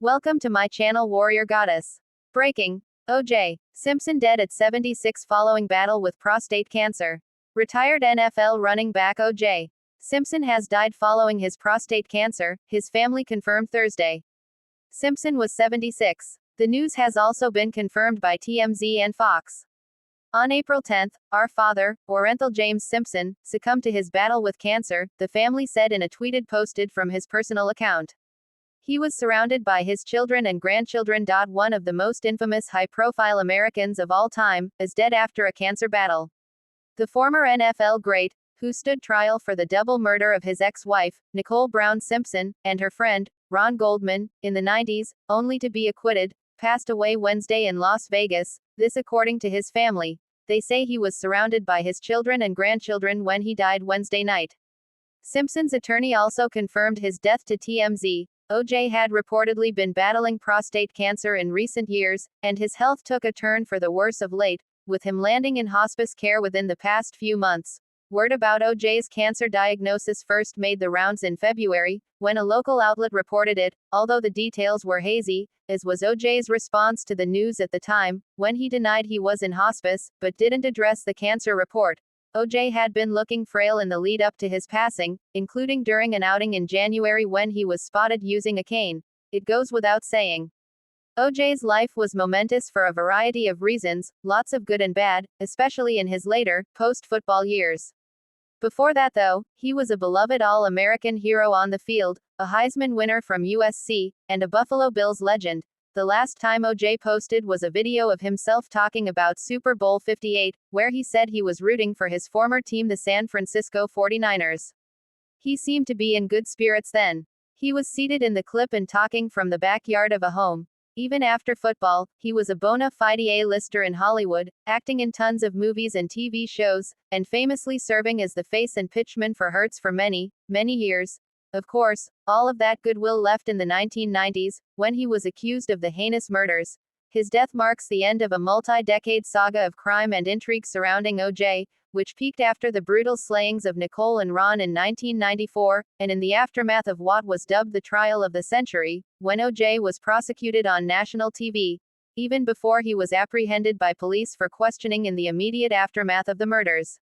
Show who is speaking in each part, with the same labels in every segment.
Speaker 1: Welcome to my channel Warrior Goddess. Breaking. O.J. Simpson dead at 76 following battle with prostate cancer. Retired NFL running back O.J. Simpson has died following his prostate cancer, his family confirmed Thursday. Simpson was 76. The news has also been confirmed by TMZ and Fox. On April 10, our father, Orenthal James Simpson, succumbed to his battle with cancer, the family said in a tweeted posted from his personal account. He was surrounded by his children and grandchildren. One of the most infamous high-profile Americans of all time, is dead after a cancer battle. The former NFL great, who stood trial for the double murder of his ex-wife, Nicole Brown Simpson, and her friend, Ron Goldman, in the 90s, only to be acquitted, passed away Wednesday in Las Vegas, this according to his family. They say he was surrounded by his children and grandchildren when he died Wednesday night. Simpson's attorney also confirmed his death to TMZ. O.J. had reportedly been battling prostate cancer in recent years, and his health took a turn for the worse of late, with him landing in hospice care within the past few months. Word about O.J.'s cancer diagnosis first made the rounds in February, when a local outlet reported it, although the details were hazy, as was O.J.'s response to the news at the time, when he denied he was in hospice, but didn't address the cancer report. O.J. had been looking frail in the lead up to his passing, including during an outing in January when he was spotted using a cane. It goes without saying. O.J.'s life was momentous for a variety of reasons, lots of good and bad, especially in his later, post-football years. Before that though, he was a beloved All-American hero on the field, a Heisman winner from USC, and a Buffalo Bills legend. The last time O.J. posted was a video of himself talking about Super Bowl 58, where he said he was rooting for his former team, the San Francisco 49ers. He seemed to be in good spirits then. He was seated in the clip and talking from the backyard of a home. Even after football, he was a bona fide A-lister in Hollywood, acting in tons of movies and TV shows, and famously serving as the face and pitchman for Hertz for many, many years. Of course, all of that goodwill left in the 1990s, when he was accused of the heinous murders. His death marks the end of a multi-decade saga of crime and intrigue surrounding O.J., which peaked after the brutal slayings of Nicole and Ron in 1994, and in the aftermath of what was dubbed the trial of the century, when O.J. was prosecuted on national TV, even before he was apprehended by police for questioning in the immediate aftermath of the murders.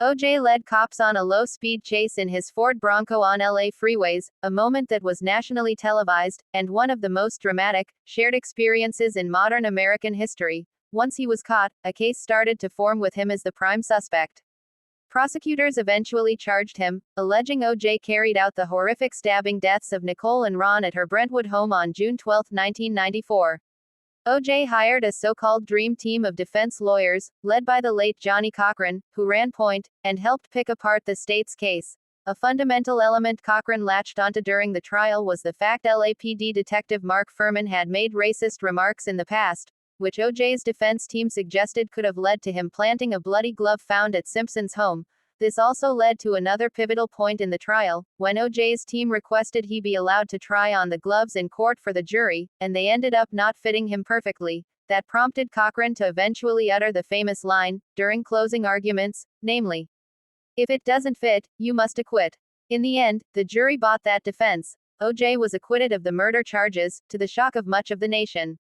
Speaker 1: O.J. led cops on a low-speed chase in his Ford Bronco on LA freeways, a moment that was nationally televised, and one of the most dramatic, shared experiences in modern American history. Once he was caught, a case started to form with him as the prime suspect. Prosecutors eventually charged him, alleging O.J. carried out the horrific stabbing deaths of Nicole and Ron at her Brentwood home on June 12, 1994. O.J. hired a so-called dream team of defense lawyers, led by the late Johnny Cochran, who ran point, and helped pick apart the state's case. A fundamental element Cochran latched onto during the trial was the fact LAPD detective Mark Furman had made racist remarks in the past, which O.J.'s defense team suggested could have led to him planting a bloody glove found at Simpson's home. This also led to another pivotal point in the trial, when O.J.'s team requested he be allowed to try on the gloves in court for the jury, and they ended up not fitting him perfectly. That prompted Cochran to eventually utter the famous line, during closing arguments, namely, "If it doesn't fit, you must acquit." In the end, the jury bought that defense. O.J. was acquitted of the murder charges, to the shock of much of the nation.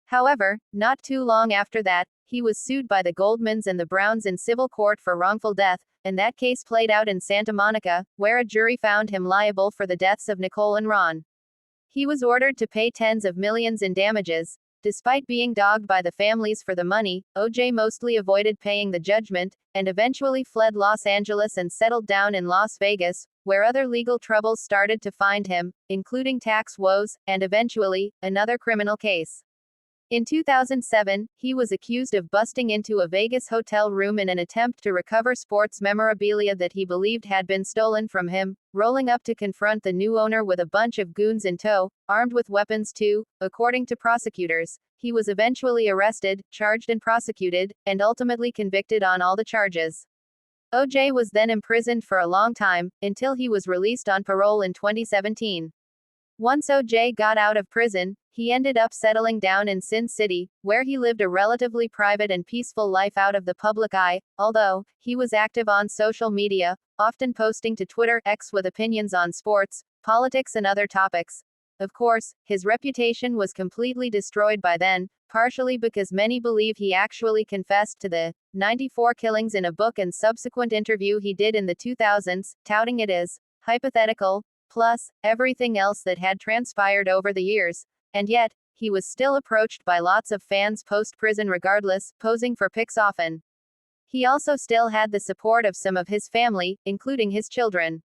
Speaker 1: However, not too long after that, he was sued by the Goldmans and the Browns in civil court for wrongful death, and that case played out in Santa Monica, where a jury found him liable for the deaths of Nicole and Ron. He was ordered to pay tens of millions in damages. Despite being dogged by the families for the money, O.J. mostly avoided paying the judgment, and eventually fled Los Angeles and settled down in Las Vegas, where other legal troubles started to find him, including tax woes, and eventually, another criminal case. In 2007, he was accused of busting into a Vegas hotel room in an attempt to recover sports memorabilia that he believed had been stolen from him, rolling up to confront the new owner with a bunch of goons in tow, armed with weapons too, according to prosecutors. He was eventually arrested, charged and prosecuted, and ultimately convicted on all the charges. O.J. was then imprisoned for a long time, until he was released on parole in 2017. Once O.J. got out of prison, he ended up settling down in Sin City, where he lived a relatively private and peaceful life out of the public eye, although he was active on social media, often posting to Twitter X with opinions on sports, politics and other topics. Of course, his reputation was completely destroyed by then, partially because many believe he actually confessed to the 94 killings in a book and subsequent interview he did in the 2000s, touting it as hypothetical, plus everything else that had transpired over the years. And yet, he was still approached by lots of fans post-prison regardless, posing for pics often. He also still had the support of some of his family, including his children.